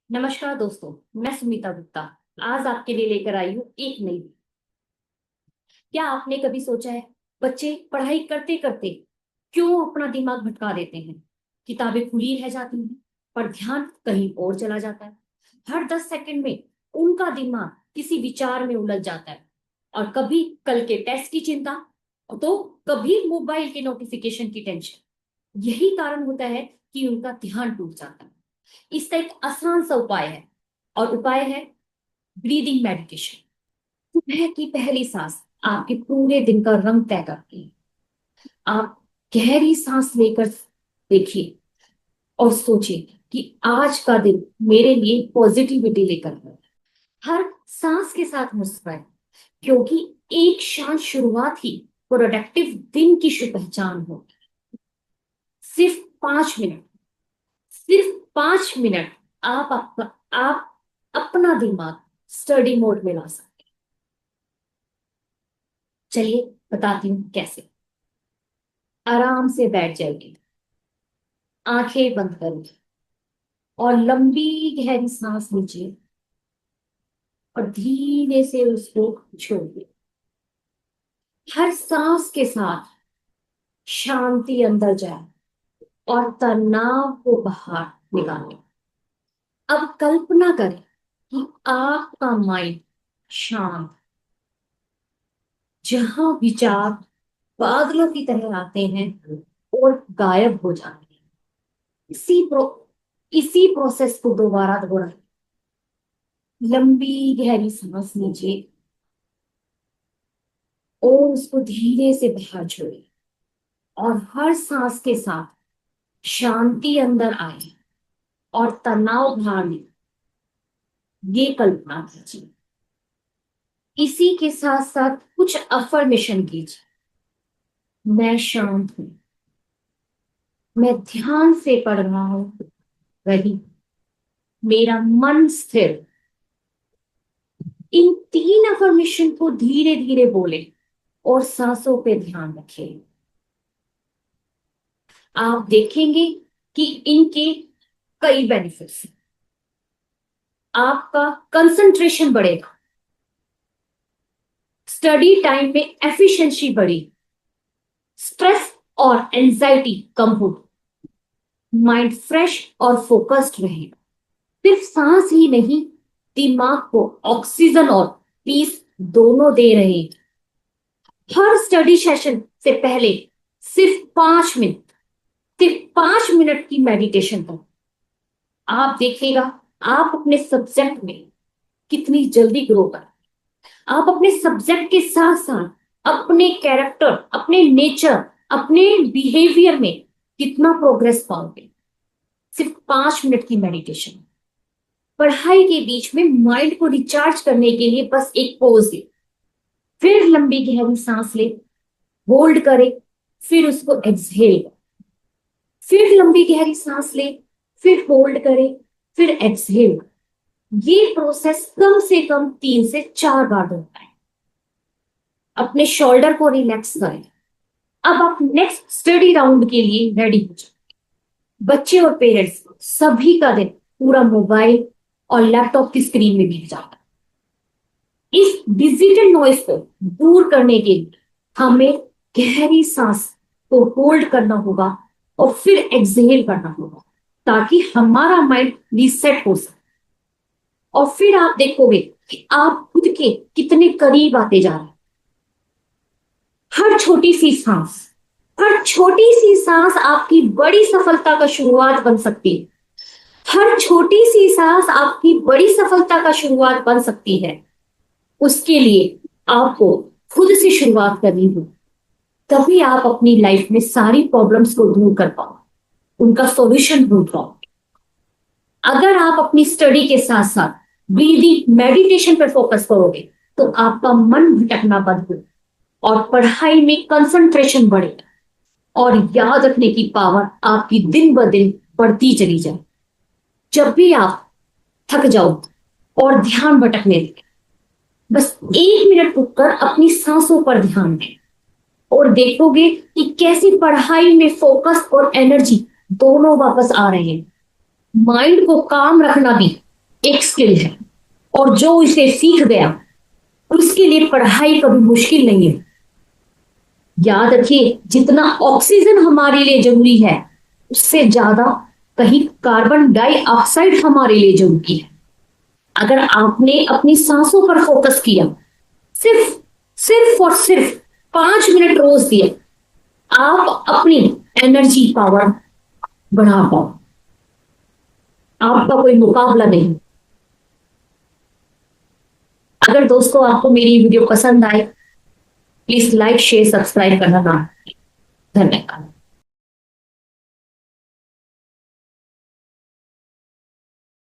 नमस्कार दोस्तों। मैं सुमिता गुप्ता आज आपके लिए लेकर आई हूँ एक नई। क्या आपने कभी सोचा है बच्चे पढ़ाई करते करते क्यों अपना दिमाग भटका देते हैं? किताबें खुली रह जाती हैं पर ध्यान कहीं और चला जाता है। हर 10 सेकंड में उनका दिमाग किसी विचार में उलझ जाता है, और कभी कल के टेस्ट की चिंता, तो कभी मोबाइल के नोटिफिकेशन की टेंशन। यही कारण होता है कि उनका ध्यान टूट जाता है। इसका एक आसान सा उपाय है, और उपाय है ब्रीदिंग मेडिटेशन। सुबह की पहली सांस आपके पूरे दिन का रंग तय करती है। आप गहरी सांस लेकर देखिए और सोचिए कि आज का दिन मेरे लिए पॉजिटिविटी लेकर आए। हर सांस के साथ मुस्कुराए, क्योंकि एक शांत शुरुआत ही प्रोडक्टिव दिन की शुभ पहचान होगी। सिर्फ 5 मिनट, सिर्फ 5 मिनट आप अपना दिमाग स्टडी मोड में ला सकते हैं। चलिए बताती हूँ कैसे। आराम से बैठ जाइए, आंखें बंद करिए और लंबी गहरी सांस लीजिए और धीरे से उसको छोड़िए। हर सांस के साथ शांति अंदर जाए और तनाव को बाहर निकालें। अब कल्पना करें कि आपका माइंड शांत, जहां विचार बादलों की तरह आते हैं और गायब हो जाते हैं। इसी प्रोसेस को दोबारा दोहराएं। लंबी गहरी सांस लीजिए और उसको धीरे से बाहर छोड़िए, और हर सांस के साथ शांति अंदर आए और तनाव बाहर निकले। ये कल्पना कीजिए। इसी के साथ साथ कुछ अफर्मेशन कीजिए। मैं शांत हूं, मैं ध्यान से पढ़ रहा हूं, वही मेरा मन स्थिर। इन 3 अफर्मेशन को धीरे धीरे बोले और सांसों पे ध्यान रखें। आप देखेंगे कि इनके कई बेनिफिट्स हैं। आपका कंसंट्रेशन बढ़ेगा, स्टडी टाइम में एफिशिएंसी बढ़ी, स्ट्रेस और एंजाइटी कम होगी, माइंड फ्रेश और फोकस्ड रहेगा। सिर्फ सांस ही नहीं, दिमाग को ऑक्सीजन और पीस दोनों दे रहे हैं। हर स्टडी सेशन से पहले सिर्फ 5 मिनट, सिर्फ 5 मिनट की मेडिटेशन करो। आप देखिएगा आप अपने सब्जेक्ट में कितनी जल्दी ग्रो कर। आप अपने सब्जेक्ट के साथ साथ अपने कैरेक्टर, अपने नेचर, अपने बिहेवियर में कितना प्रोग्रेस पाओगे। सिर्फ 5 मिनट की मेडिटेशन। पढ़ाई के बीच में माइंड को रिचार्ज करने के लिए बस एक पोज ले, फिर लंबी गहरी सांस ले, होल्ड करे, फिर उसको एक्सहेल करे, फिर लंबी गहरी सांस ले, फिर होल्ड करे, फिर एक्सहेल। ये प्रोसेस कम से कम 3 से 4 बार होता है। अपने शोल्डर को रिलैक्स करें। अब आप नेक्स्ट स्टडी राउंड के लिए रेडी हो जाए। बच्चे और पेरेंट्स सभी का दिन पूरा मोबाइल और लैपटॉप की स्क्रीन में बीत जाता है। इस डिजिटल नॉइस को दूर करने के लिए हमें गहरी सांस को होल्ड करना होगा और फिर एक्सहेल करना होगा, ताकि हमारा माइंड रीसेट हो सके। और फिर आप देखोगे कि आप खुद के कितने करीब आते जा रहे हैं। हर छोटी सी सांस, हर छोटी सी सांस आपकी बड़ी सफलता का शुरुआत बन सकती है। हर छोटी सी सांस आपकी बड़ी सफलता का शुरुआत बन सकती है। उसके लिए आपको खुद से शुरुआत करनी होगी। तभी आप अपनी लाइफ में सारी प्रॉब्लम्स को दूर कर पाओ, उनका सॉल्यूशन ढूंढ पाओ। अगर आप अपनी स्टडी के साथ साथ ब्रीदिंग मेडिटेशन पर फोकस करोगे तो आपका मन भटकना बंद होगा और पढ़ाई में कंसंट्रेशन बढ़ेगा और याद रखने की पावर आपकी दिन ब दिन बढ़ती चली जाए। जब भी आप थक जाओ और ध्यान भटकने लगे, बस 1 मिनट रुककर अपनी सांसों पर ध्यान दें और देखोगे कि कैसी पढ़ाई में फोकस और एनर्जी दोनों वापस आ रहे हैं। माइंड को काम रखना भी एक स्किल है और जो इसे सीख गया उसके लिए पढ़ाई कभी मुश्किल नहीं है। याद रखिए, जितना ऑक्सीजन हमारे लिए जरूरी है उससे ज्यादा कहीं कार्बन डाइऑक्साइड हमारे लिए जरूरी है। अगर आपने अपनी सांसों पर फोकस किया, सिर्फ सिर्फ और सिर्फ 5 मिनट रोज दिए, आप अपनी एनर्जी पावर बढ़ा पाओ। आपका कोई मुकाबला नहीं। अगर दोस्तों आपको मेरी वीडियो पसंद आए, प्लीज लाइक शेयर सब्सक्राइब करना ना भूलें। धन्यवाद।